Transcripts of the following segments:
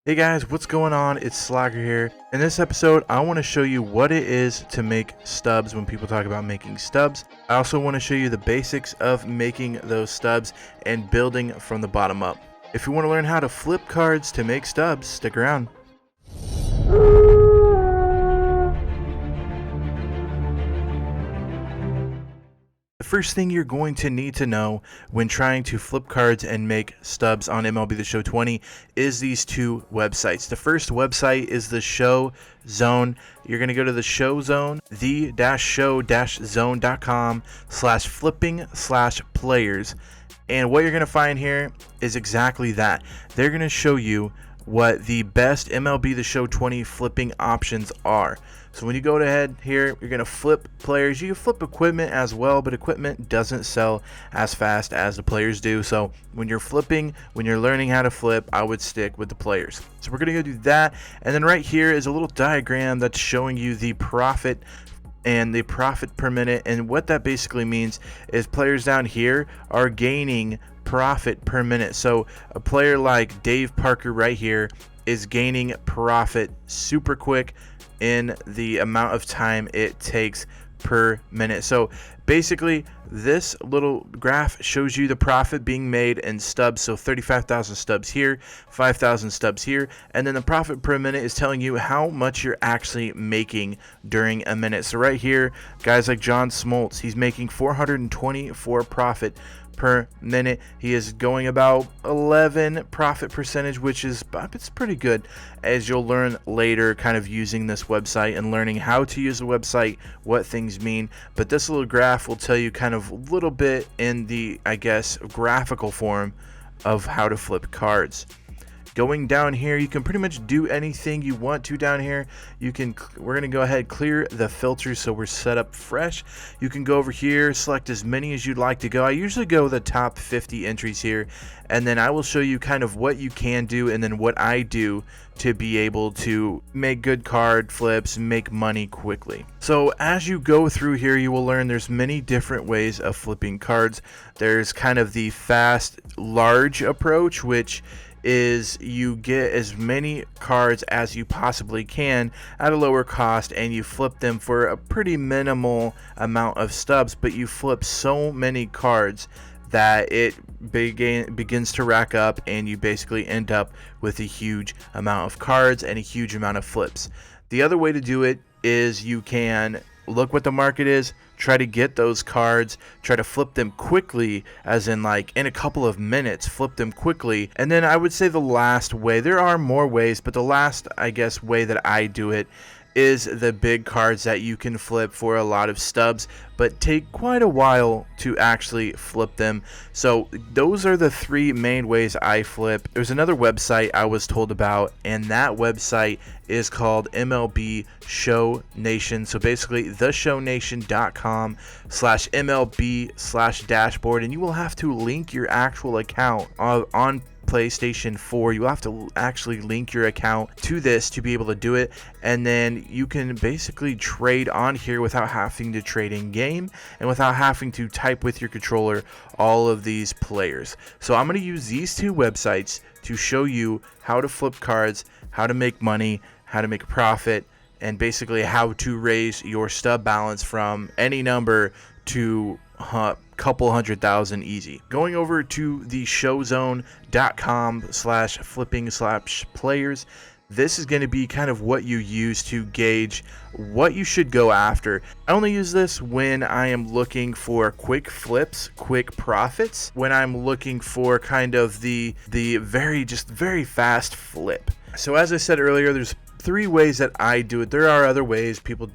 Hey guys, what's going on? It's Slogger here. In this episode, I want to show you what it is to make stubs when people talk about making stubs. I also want to show you the basics of making those stubs and building from the bottom up. If you want to learn how to flip cards to make stubs, stick around. The first thing you're going to need to know when trying to flip cards and make stubs on MLB The Show 20 is these two websites. The first website is the Show Zone. You're going to go to the Show Zone, the-show-zone.com/flipping/players. And what you're going to find here is exactly that. They're going to show you what the best MLB The Show 20 flipping options are. So when you go ahead here, you're going to flip players. You can flip equipment as well, but equipment doesn't sell as fast as the players do. So when you're flipping, when you're learning how to flip, I would stick with the players. So we're going to go do that. And then right here is a little diagram that's showing you the profit and the profit per minute. And what that basically means is players down here are gaining profit per minute. So a player like Dave Parker right here is gaining profit super quick in the amount of time it takes per minute. So basically this little graph shows you the profit being made in stubs. So 35,000 stubs here, 5,000 stubs here, and then the profit per minute is telling you how much you're actually making during a minute. So right here, guys like John Smoltz, he's making 424 profit per minute. He is going about 11 profit percentage, which is it's pretty good, as you'll learn later, kind of using this website and learning how to use the website, what things mean. But this little graph will tell you kind of a little bit in the, I guess, graphical form of how to flip cards. Going down here, you can pretty much do anything you want to down here. We're going to go ahead, clear the filters so we're set up fresh. You can go over here, select as many as you'd like to go. I usually go the top 50 entries here, and then I will show you kind of what you can do and then what I do to be able to make good card flips and make money quickly. So as you go through here, you will learn there's many different ways of flipping cards. There's kind of the fast, large approach, which is you get as many cards as you possibly can at a lower cost, and you flip them for a pretty minimal amount of stubs, but you flip so many cards that it begins to rack up, and you basically end up with a huge amount of cards and a huge amount of flips. The other way to do it is you can look what the market is, try to get those cards, try to flip them quickly, as in like in a couple of minutes, flip them quickly. And then I would say the last way, there are more ways, but the last, I guess, way that I do it is the big cards that you can flip for a lot of stubs, but take quite a while to actually flip them. So those are the three main ways I flip. There's another website I was told about, and that website is called MLB Show Nation. So basically theshownation.com/MLB/dashboard, and you will have to link your actual account on PlayStation 4. You have to actually link your account to this to be able to do it, and then you can basically trade on here without having to trade in game and without having to type with your controller all of these players. So I'm going to use these two websites to show you how to flip cards, how to make money, how to make a profit, and basically how to raise your stub balance from any number to couple 100,000 easy. Going over to the showzone.com/flipping/players, this is going to be kind of what you use to gauge what you should go after. I only use this when I am looking for quick flips, quick profits, when I'm looking for kind of the very fast flip. So as I said earlier, there's three ways that I do it. There are other ways people,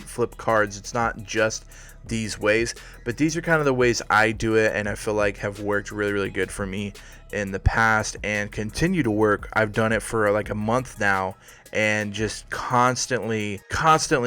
flip cards. It's not just these ways, but these are kind of the ways I do it, and I feel like have worked really, really good for me in the past and continue to work. I've done it for like a month now, and just constantly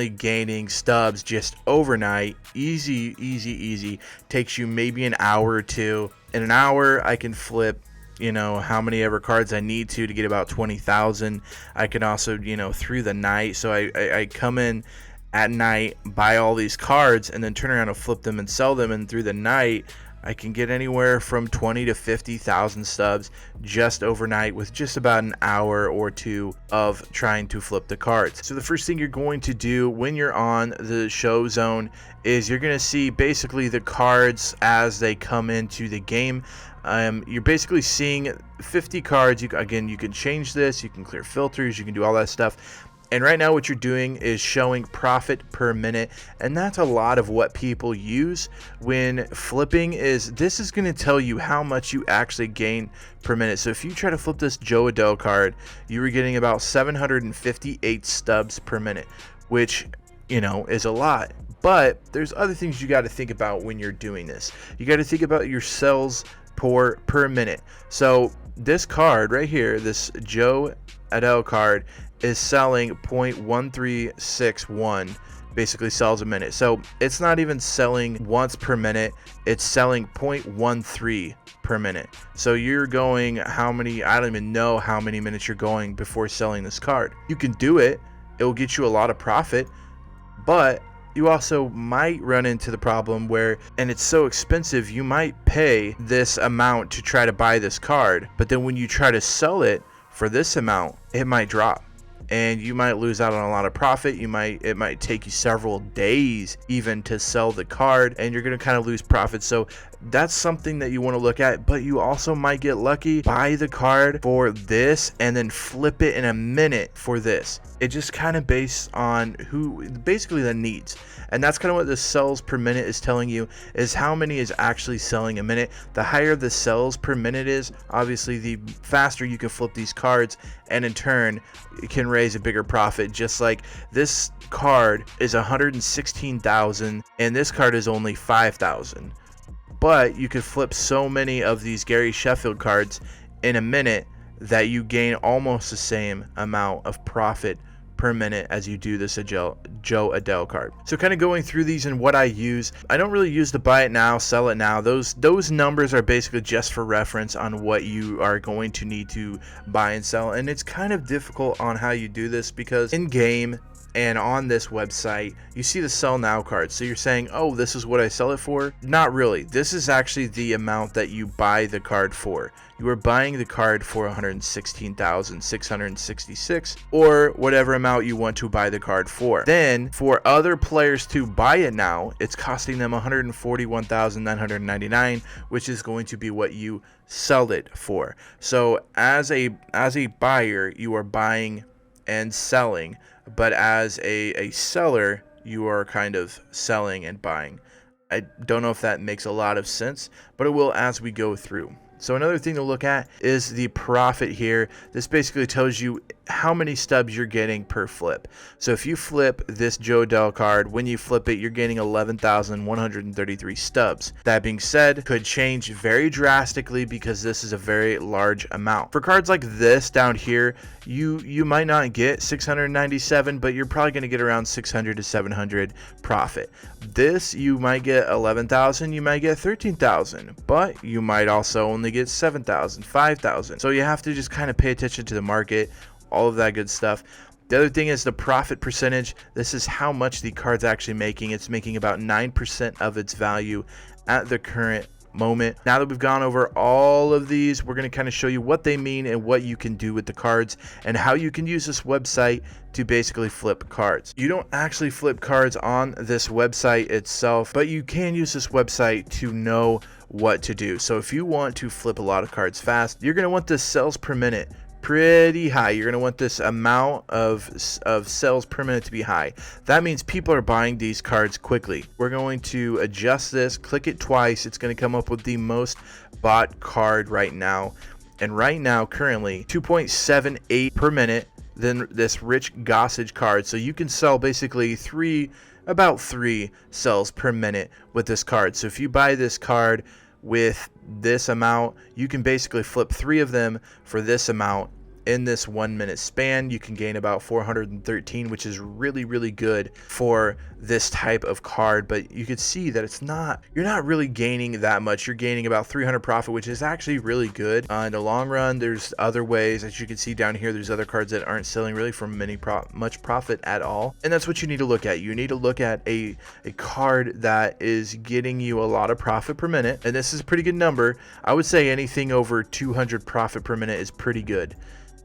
gaining stubs just overnight. Easy. Takes you maybe an hour or two. In an hour I can flip how many ever cards I need to get about 20,000. I can also through the night, so I come in at night, buy all these cards, and then turn around and flip them and sell them, and through the night I can get anywhere from 20 to 50,000 stubs just overnight with just about an hour or two of trying to flip the cards. So the first thing you're going to do when you're on the show zone is you're going to see basically the cards as they come into the game. You're basically seeing 50 cards. You can change this, you can clear filters, you can do all that stuff. And right now what you're doing is showing profit per minute, and that's a lot of what people use when flipping. This is going to tell you how much you actually gain per minute. So if you try to flip this Joe Adele card, you were getting about 758 stubs per minute, which, you know, is a lot. But there's other things you got to think about when you're doing this. You got to think about your sells per minute. So this card right here, this Joe Adele card, is selling 0.1361, basically sells a minute. So it's not even selling once per minute, it's selling 0.13 per minute. So you're going how many, I don't even know how many minutes you're going before selling this card. You can do it, it will get you a lot of profit, but you also might run into the problem where, and it's so expensive, you might pay this amount to try to buy this card, but then when you try to sell it for this amount, it might drop and you might lose out on a lot of profit. It might take you several days even to sell the card, and you're going to kind of lose profit. So that's something that you want to look at, but you also might get lucky, buy the card for this and then flip it in a minute for this. It just kind of based on basically the needs. And that's kind of what the sells per minute is telling you, is how many is actually selling a minute. The higher the sells per minute is, obviously the faster you can flip these cards, and in turn it can raise a bigger profit. Just like this card is 116,000 and this card is only 5,000, but you could flip so many of these Gary Sheffield cards in a minute that you gain almost the same amount of profit per minute as you do this Joe Adele card. So kind of going through these and what I use, I don't really use the buy it now, sell it now. Those numbers are basically just for reference on what you are going to need to buy and sell, and it's kind of difficult on how you do this because in game and on this website you see the sell now card. So you're saying, oh, this is what I sell it for. Not really. This is actually the amount that you buy the card for. You are buying the card for 116,666 or whatever amount you want to buy the card for. Then for other players to buy it now, it's costing them 141,999, which is going to be what you sell it for. So as a buyer, you are buying and selling, but as a seller, you are kind of selling and buying. I don't know if that makes a lot of sense, but it will as we go through. So another thing to look at is the profit here. This basically tells you how many stubs you're getting per flip. So if you flip this Joe Adele card, when you flip it, you're getting 11,133 stubs. That being said, could change very drastically because this is a very large amount. For cards like this down here, you might not get 697, but you're probably going to get around 600 to 700 profit. This, you might get 11,000, you might get 13,000, but you might also only get 7,000, 5,000. So you have to just kind of pay attention to the market, all of that good stuff. The other thing is the profit percentage. This is how much the card's actually making. It's making about 9% of its value at the current moment. Now that we've gone over all of these, we're going to kind of show you what they mean and what you can do with the cards and how you can use this website to basically flip cards. You don't actually flip cards on this website itself, but you can use this website to know what to do. So if you want to flip a lot of cards fast, you're going to want the sales per minute pretty high. You're going to want this amount of sales per minute to be high. That means people are buying these cards quickly. We're going to adjust this, click it twice. It's going to come up with the most bought card right now. And right now, currently, 2.78 per minute. Then this Rich Gossage card. So you can sell basically about three sells per minute with this card. So if you buy this card with this amount, you can basically flip 3 of them for this amount in this 1 minute span, you can gain about 413, which is really, really good for this type of card. But you could see that you're not really gaining that much. You're gaining about 300 profit, which is actually really good. In the long run, there's other ways, as you can see down here, there's other cards that aren't selling really for much profit at all. And that's what you need to look at. You need to look at a card that is getting you a lot of profit per minute. And this is a pretty good number. I would say anything over 200 profit per minute is pretty good.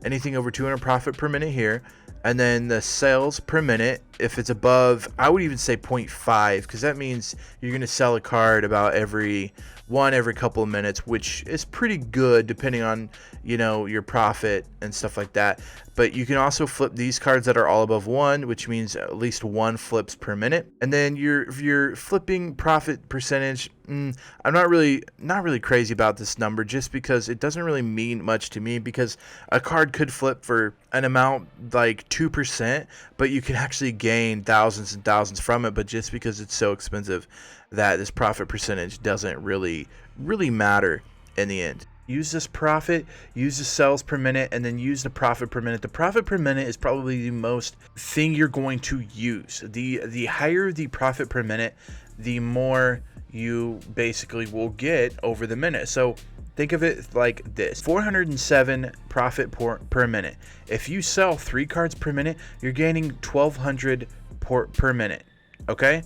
Anything over 200 profit per minute here. And then the sales per minute, if it's above, I would even say 0.5, because that means you're going to sell a card about every couple of minutes, which is pretty good depending on, you know, your profit and stuff like that. But you can also flip these cards that are all above 1, which means at least 1 flips per minute. And then your flipping profit percentage, I'm not really crazy about this number, just because it doesn't really mean much to me, because a card could flip for an amount like 2%, but you can actually gain thousands and thousands from it. But just because it's so expensive, that this profit percentage doesn't really matter in the end. Use this profit, use the sales per minute, and then use the profit per minute. The profit per minute is probably the most thing you're going to use. The higher the profit per minute, the more you basically will get over the minute. So think of it like this: 407 profit per minute. If you sell 3 cards per minute, you're gaining 1,200 per minute. Okay?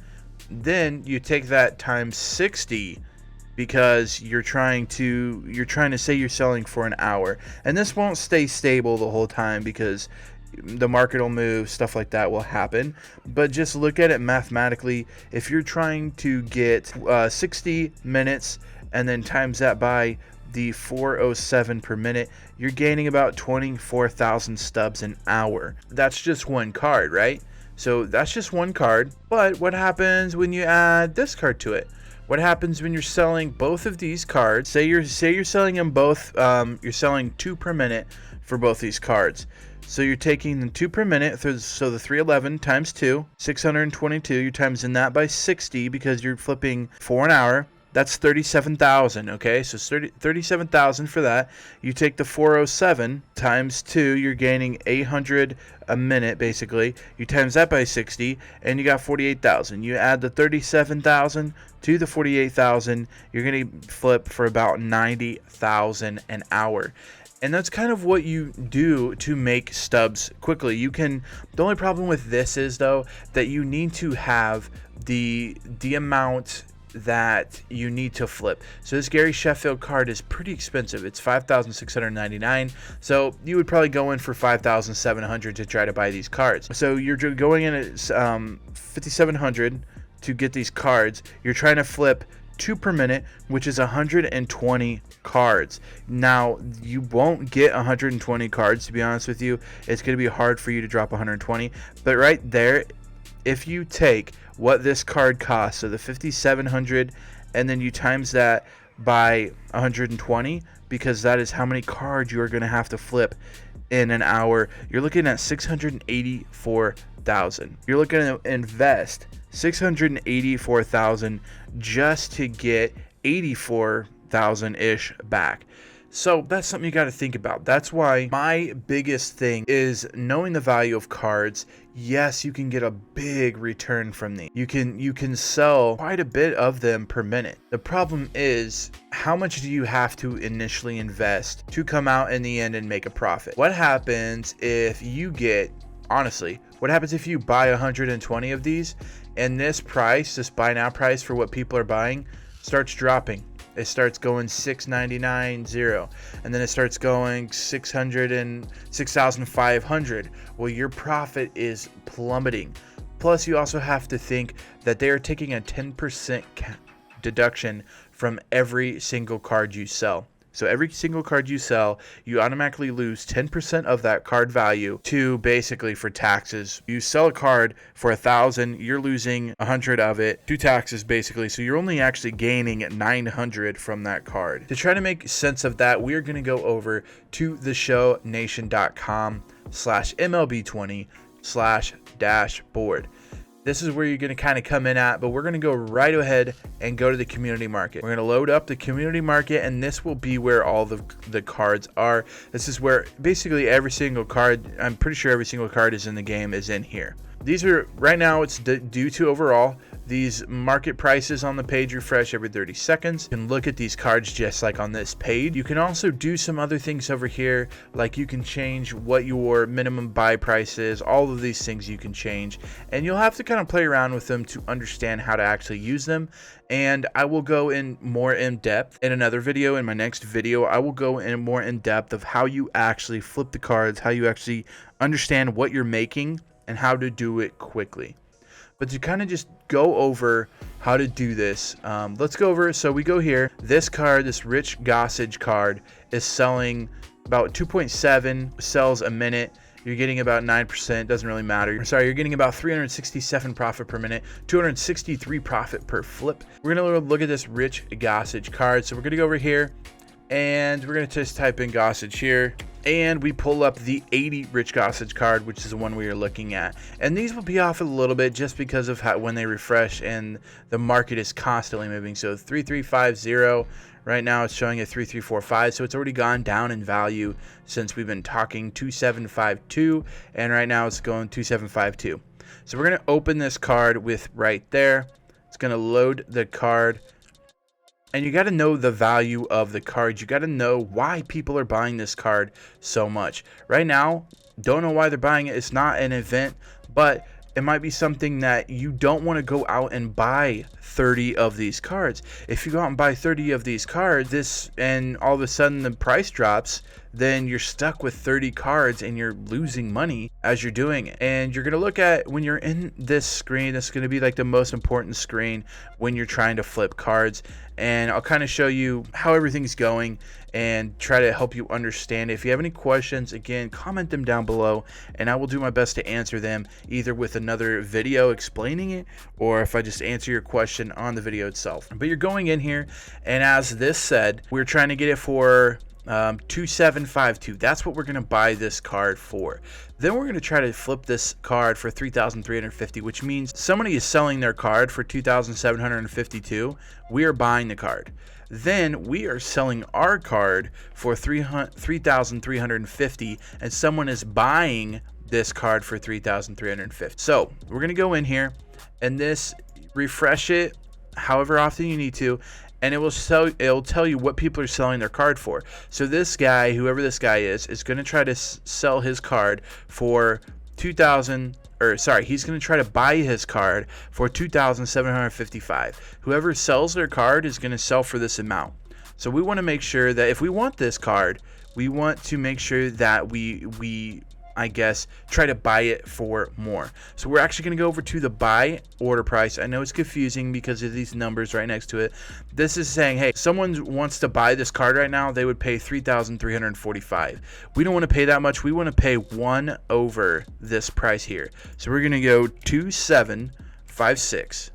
Then you take that times 60, because you're trying to say you're selling for an hour, and this won't stay stable the whole time because the market will move, stuff like that will happen. But just look at it mathematically. If you're trying to get 60 minutes and then times that by the 407 per minute, you're gaining about 24,000 stubs an hour. That's just one card, right? So that's just one card. But what happens when you add this card to it? What happens when you're selling both of these cards? Say you're selling them both. You're selling 2 per minute for both these cards. So you're taking the 2 per minute. So the 311 times 2, 622. You're timesing that by 60 because you're flipping for an hour. That's 37,000. Okay, so 37,000 for that. You take the 407 times 2. You're gaining 800 a minute basically. You times that by 60, and you got 48,000. You add the 37,000 to the 48,000. You're gonna flip for about 90,000 an hour. And that's kind of what you do to make stubs quickly. The only problem with this is though that you need to have the amount that you need to flip. So this Gary Sheffield card is pretty expensive. It's $5,699. So you would probably go in for $5,700 to try to buy these cards. So you're going in at $5,700 to get these cards. You're trying to flip 2 per minute, which is 120 cards. Now, you won't get 120 cards, to be honest with you. It's going to be hard for you to drop 120. But right there, if you take what this card costs, so the 5,700, and then you times that by 120, because that is how many cards you are going to have to flip in an hour, you're looking at 684,000. You're looking to invest 684,000 just to get 84,000 ish back. So that's something you got to think about. That's why my biggest thing is knowing the value of cards. Yes, you can get a big return from these. You can sell quite a bit of them per minute. The problem is, how much do you have to initially invest to come out in the end and make a profit? What happens if you get, honestly, what happens if you buy 120 of these and this buy now price for what people are buying starts dropping? It starts going $699.0, and then it starts going 600 and 6,500. Well, your profit is plummeting. Plus, you also have to think that they are taking a 10% deduction from every single card you sell. So every single card you sell, you automatically lose 10% of that card value to basically for taxes. You sell a card for $1,000, you're losing 100 of it to taxes basically. So you're only actually gaining 900 from that card. To try to make sense of that, we're going to go over to theshownation.com/MLB20/dashboard. This is where you're going to kind of come in at, but we're going to go right ahead and go to the community market. We're going to load up the community market, and this will be where all the cards are. This is where basically every single card, I'm pretty sure every single card is in the game is in here. These are, right now it's due to overall. These market prices on the page refresh every 30 seconds. You can look at these cards just like on this page. You can also do some other things over here, like you can change what your minimum buy price is. All of these things you can change, and you'll have to kind of play around with them to understand how to actually use them. And I will go in more in depth in another video. In my next video, I will go in more in depth of how you actually flip the cards, how you actually understand what you're making, and how to do it quickly. But to kind of just go over how to do this, let's go over. So we go here. This card, this Rich Gossage card, is selling about 2.7 sells a minute. You're getting about 9%. Doesn't really matter. Sorry, you're getting about 367 profit per minute, 263 profit per flip. We're gonna look at this Rich Gossage card. So we're gonna go over here, and we're gonna just type in Gossage here. And we pull up the 80 Rich Gossage card, which is the one we are looking at. And these will be off a little bit just because of how when they refresh and the market is constantly moving. So 3350 right now it's showing at 3345, so it's already gone down in value since we've been talking. 2752, and right now it's going 2752. So we're gonna open this card with right there. It's gonna load the card. And you got to know the value of the card. You got to know why people are buying this card so much. Right now, don't know why they're buying it. It's not an event, but it might be something that you don't want to go out and buy 30 of these cards. If you go out and buy 30 of these cards, and all of a sudden the price drops, then you're stuck with 30 cards and you're losing money as you're doing it. And you're going to look at, when you're in this screen, it's going to be like the most important screen when you're trying to flip cards. And I'll kind of show you how everything's going and try to help you understand. If you have any questions, again, comment them down below, and I will do my best to answer them, either with another video explaining it, or if I just answer your question on the video itself. But you're going in here, and as this said, we're trying to get it for 2752. That's what we're going to buy this card for. Then we're going to try to flip this card for 3,350, which means somebody is selling their card for 2,752. We are buying the card. Then we are selling our card for 3,350, and someone is buying this card for 3,350. So we're going to go in here, and this, refresh it however often you need to, and it'll tell you what people are selling their card for. So this guy, whoever this guy is going to try to sell his card for he's going to try to buy his card for 2,755. Whoever sells their card is going to sell for this amount. So we want to make sure that if we want this card, we want to make sure that we I guess, try to buy it for more. So we're actually going to go over to the buy order price. I know it's confusing because of these numbers right next to it. This is saying, hey, someone wants to buy this card right now, they would pay 3,345. We don't want to pay that much. We want to pay 1 over this price here. So we're going to go 2,756.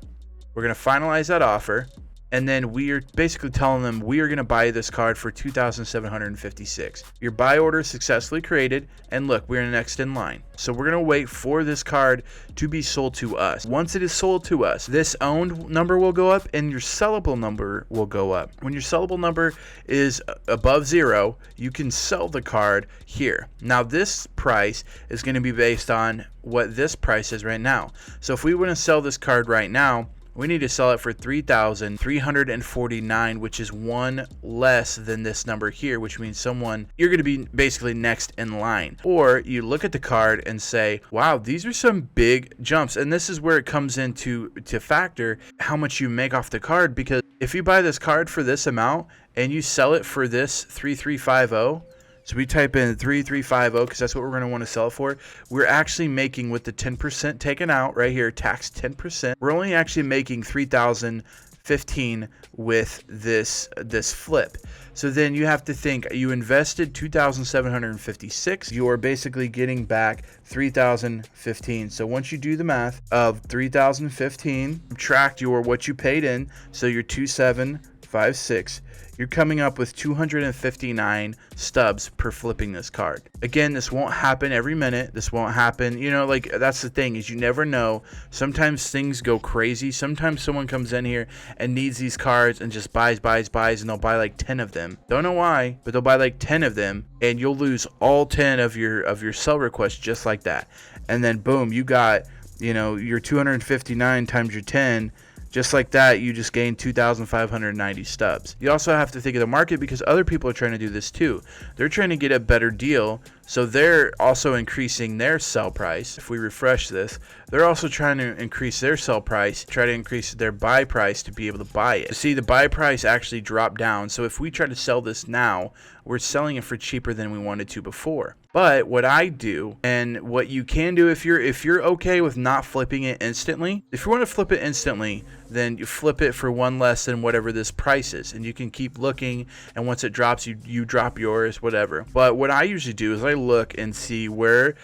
We're going to finalize that offer. And then we are basically telling them we are going to buy this card for 2,756. Your buy order is successfully created, and look, we're next in line. So we're going to wait for this card to be sold to us. Once it is sold to us, this owned number will go up and your sellable number will go up. When your sellable number is above 0, you can sell the card here. Now this price is going to be based on what this price is right now. So if we want to sell this card right now, we need to sell it for 3,349, which is 1 less than this number here, which means you're going to be basically next in line. Or you look at the card and say, wow, these are some big jumps. And this is where it comes into factor how much you make off the card, because if you buy this card for this amount and you sell it for this 3,350, so we type in 3,350 because that's what we're going to want to sell it for. We're actually making, with the 10% taken out right here, tax 10%, we're only actually making 3,015 with this flip. So then you have to think, you invested 2,756. You are basically getting back 3,015. So once you do the math of 3,015, subtract what you paid in, so your 2,756 5, 6, you're coming up with 259 stubs per flipping this card. Again, this won't happen every minute. This won't happen, you know, like that's the thing, is you never know. Sometimes things go crazy. Sometimes someone comes in here and needs these cards and just buys, and they'll buy like 10 of them. Don't know why, but they'll buy like 10 of them, and you'll lose all 10 of your sell requests just like that. And then boom, you got, you know, your 259 times your 10. Just like that, you just gained 2,590 stubs. You also have to think of the market, because other people are trying to do this too. They're trying to get a better deal, so they're also increasing their sell price. If we refresh this, they're also trying to increase their sell price, try to increase their buy price to be able to buy it. See, the buy price actually dropped down. So if we try to sell this now, we're selling it for cheaper than we wanted to before. But what I do, and what you can do if you're okay with not flipping it instantly, if you want to flip it instantly, then you flip it for one less than whatever this price is, and you can keep looking, and once it drops, you drop yours, whatever. But what I usually do is I look and see where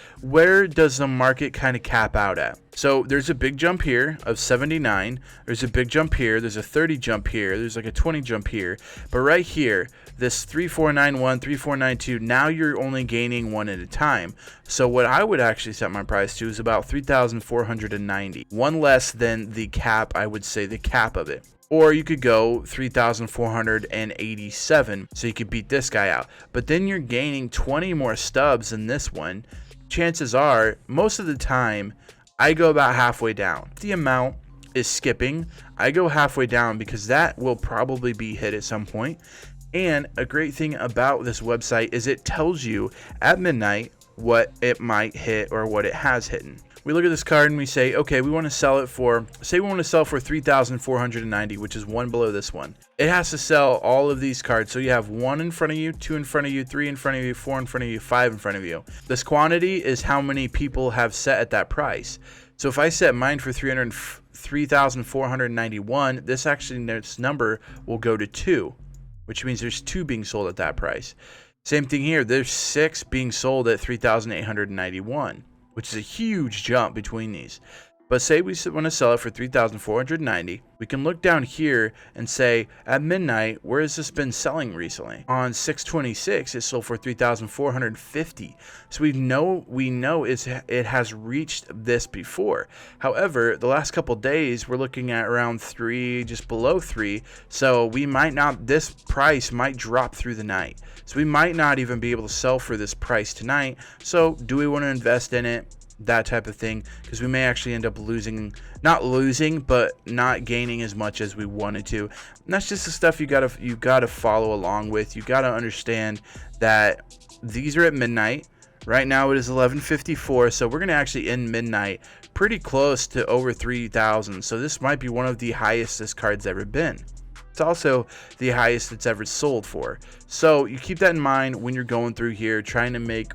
does the market kind of cap out at. So there's a big jump here of 79, there's a big jump here, there's a 30 jump here, there's like a 20 jump here, but right here, this 3491, 3492, now you're only gaining one at a time. So what I would actually set my price to is about 3,490, one less than the cap, I would say the cap of it. Or you could go 3,487, so you could beat this guy out. But then you're gaining 20 more stubs in this one. Chances are, most of the time, I go about halfway down. The amount is skipping. I go halfway down because that will probably be hit at some point. And a great thing about this website is it tells you at midnight what it might hit or what it has hit. We look at this card and we say, okay, we want to sell it for, say we want to sell for 3,490, which is one below this one. It has to sell all of these cards. So you have 1 in front of you, 2 in front of you, 3 in front of you, 4 in front of you, 5 in front of you. This quantity is how many people have set at that price. So if I set mine for 3,491, this number will go to 2, which means there's 2 being sold at that price. Same thing here. There's 6 being sold at 3,891. Which is a huge jump between these. But say we want to sell it for 3,490, we can look down here and say at midnight, where has this been selling recently? On 6/26, it sold for 3,450. So we know it has reached this before. However, the last couple days we're looking at around 3, just below 3. So we might not, this price might drop through the night. So we might not even be able to sell for this price tonight. So do we want to invest in it? That type of thing, because we may actually end up not losing, but not gaining as much as we wanted to. And that's just the stuff you gotta follow along with. You gotta understand that these are at midnight. Right now it is 11:54, so we're gonna actually end midnight pretty close to over 3,000. So this might be one of the highest this card's ever been. It's also the highest it's ever sold for. So you keep that in mind when you're going through here trying to make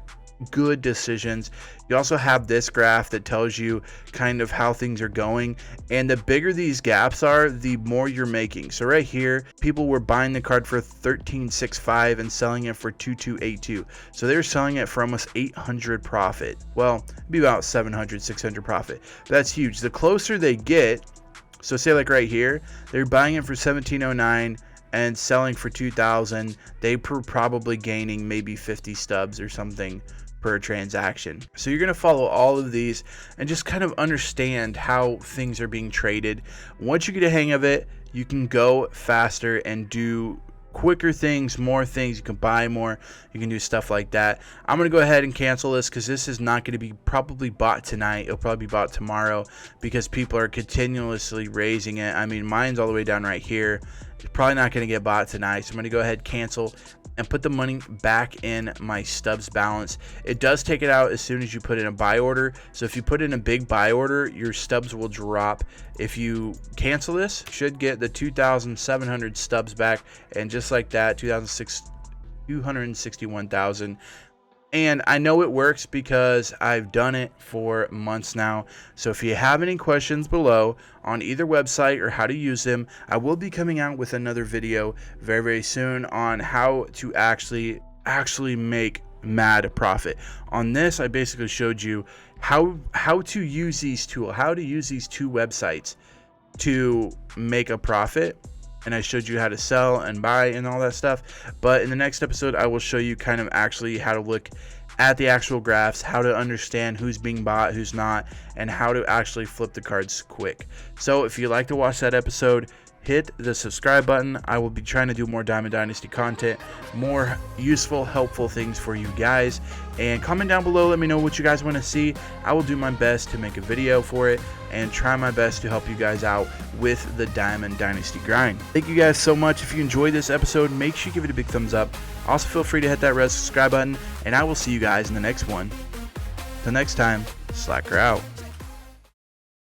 good decisions. You also have this graph that tells you kind of how things are going, and the bigger these gaps are, the more you're making. So right here, people were buying the card for 1365 and selling it for 2282. So they're selling it for almost 800 profit. Well, it'd be about 700, 600 profit. But that's huge. The closer they get, so say like right here, they're buying it for 1709 and selling for 2,000. They were probably gaining maybe 50 stubs or something per transaction. So you're going to follow all of these and just kind of understand how things are being traded. Once you get a hang of it, you can go faster and do quicker things, more things. You can buy more, you can do stuff like that. I'm going to go ahead and cancel this because this is not going to be probably bought tonight. It'll probably be bought tomorrow because people are continuously raising it. I mean, mine's all the way down right here. It's probably not going to get bought tonight, so I'm going to go ahead, cancel, and put the money back in my Stubs balance. It does take it out as soon as you put in a buy order. So if you put in a big buy order, your Stubs will drop. If you cancel this, you should get the 2,700 Stubs back, and just like that, 261,000. And I know it works because I've done it for months now. So if you have any questions below on either website or how to use them, I will be coming out with another video very, very soon on how to actually make mad profit. On this, I basically showed you how to use these tools, how to use these two websites to make a profit. and I showed you how to sell and buy and all that stuff. But in the next episode, I will show you kind of actually how to look at the actual graphs, how to understand who's being bought, who's not, and how to actually flip the cards quick. So if you'd like to watch that episode, hit the subscribe button. I will be trying to do more Diamond Dynasty content, more useful, helpful things for you guys. And comment down below, let me know what you guys want to see. I will do my best to make a video for it and try my best to help you guys out with the Diamond Dynasty grind. Thank you guys so much. If you enjoyed this episode, make sure you give it a big thumbs up. Also feel free to hit that red subscribe button, and I will see you guys in the next one. Till next time, Slacker out.